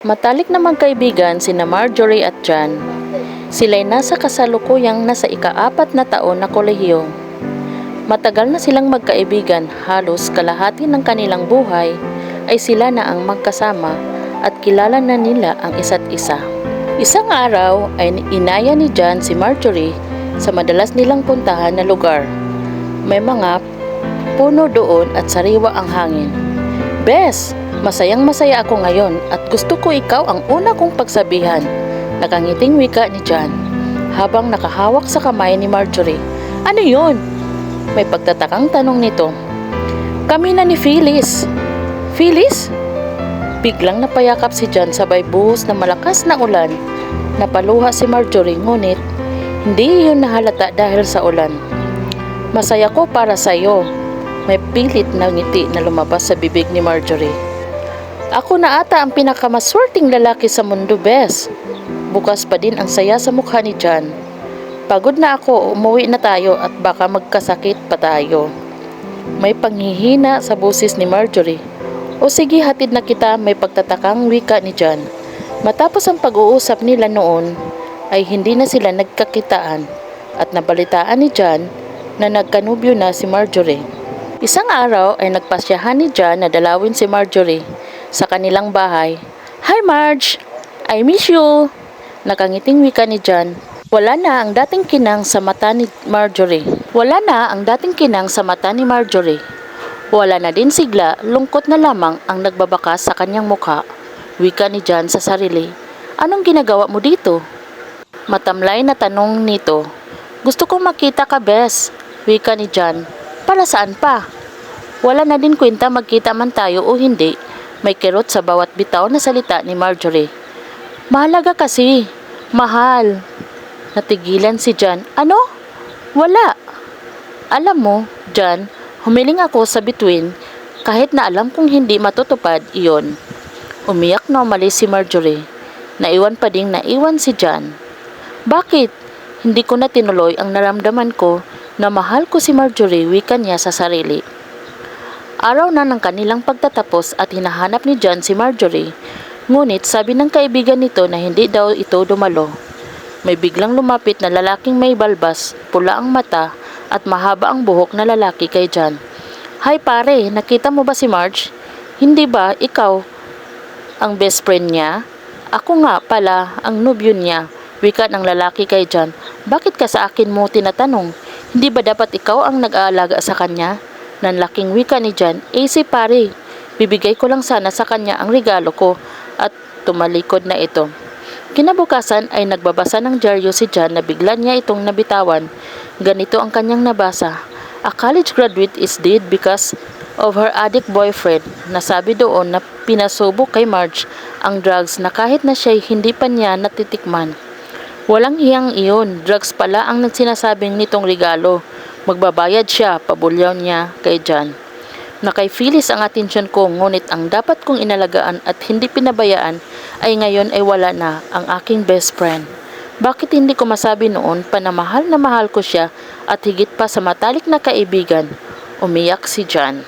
Matalik na magkaibigan sina Marjorie at John. Sila'y nasa kasalukuyang nasa ika-4 na taon na kolehiyo. Matagal na silang magkaibigan, halos kalahati ng kanilang buhay ay sila na ang magkasama at kilala na nila ang isa't isa. Isang araw ay inaya ni John si Marjorie sa madalas nilang puntahan na lugar. May mga puno doon at sariwa ang hangin. "Bes, masayang masaya ako ngayon at gusto ko ikaw ang una kong pagsabihan," nakangiting wika ni John habang nakahawak sa kamay ni Marjorie. "Ano yun?" May pagtatakang tanong nito. "Kami na ni Phyllis." "Phyllis?" Biglang napayakap si John sabay buhos na malakas na ulan. Napaluha si Marjorie ngunit hindi iyon nahalata dahil sa ulan. "Masaya ko para sa iyo." May pilit na ngiti na lumabas sa bibig ni Marjorie. "Ako na ata ang pinakamaswerteng lalaki sa mundo, Bes." Bukas pa din ang saya sa mukha ni John. "Pagod na ako, umuwi na tayo at baka magkasakit pa tayo." May panghihina sa boses ni Marjorie. "O sige, hatid na kita," may pagtatakang wika ni John. Matapos ang pag-uusap nila noon, ay hindi na sila nagkakitaan at nabalitaan ni John na nagkanubyo na si Marjorie. Isang araw ay nagpasyahan ni John na dalawin si Marjorie sa kanilang bahay. "Hi Marge, I miss you." Nakangiting wika ni John. Wala na ang dating kinang sa mata ni Marjorie. Wala na din sigla, lungkot na lamang ang nagbabakas sa kanyang mukha. Wika ni John sa sarili. "Anong ginagawa mo dito?" Matamlay na tanong nito. "Gusto kong makita ka, Bes." Wika ni John. "Para saan pa?" Wala na din kwenta magkita man tayo o hindi. May kirot sa bawat bitaw na salita ni Marjorie. "Mahalaga kasi." "Mahal." Natigilan si John. "Ano?" "Wala." "Alam mo, John, humiling ako sa bituin kahit na alam kong hindi matutupad iyon." Umiyak na umalis si Marjorie. Naiwan pa ding naiwan si John. "Bakit? Hindi ko na tinuloy ang naramdaman ko na mahal ko si Marjorie," wika niya sa sarili. Araw na ng kanilang pagtatapos at hinahanap ni John si Marjorie. Ngunit sabi ng kaibigan nito na hindi daw ito dumalo. May biglang lumapit na lalaking may balbas, pula ang mata at mahaba ang buhok na lalaki kay John. "Hi pare, nakita mo ba si Marge? Hindi ba ikaw ang best friend niya?" "Ako nga pala ang nobyo niya," wika ng lalaki kay John. "Bakit ka sa akin mo tinatanong? Hindi ba dapat ikaw ang nag-aalaga sa kanya?" Nanlaking wika ni John. Si pare, bibigay ko lang sana sa kanya ang regalo ko," at tumalikod na ito. Kinabukasan ay nagbabasa ng dyaryo si John na bigla niya itong nabitawan. Ganito ang kanyang nabasa. "A college graduate is dead because of her addict boyfriend." Nasabi doon na pinasubok kay Marge ang drugs na kahit na siya'y hindi pa niya natitikman. Walang hiyang iyon, drugs pala ang sinasabing nitong regalo. Magbabayad siya, pabulyaw niya kay John. "Na kay Phyllis ang atensyon ko, ngunit ang dapat kong inalagaan at hindi pinabayaan ay ngayon ay wala na ang aking best friend. Bakit hindi ko masabi noon pa na mahal ko siya at higit pa sa matalik na kaibigan?" Umiyak si John.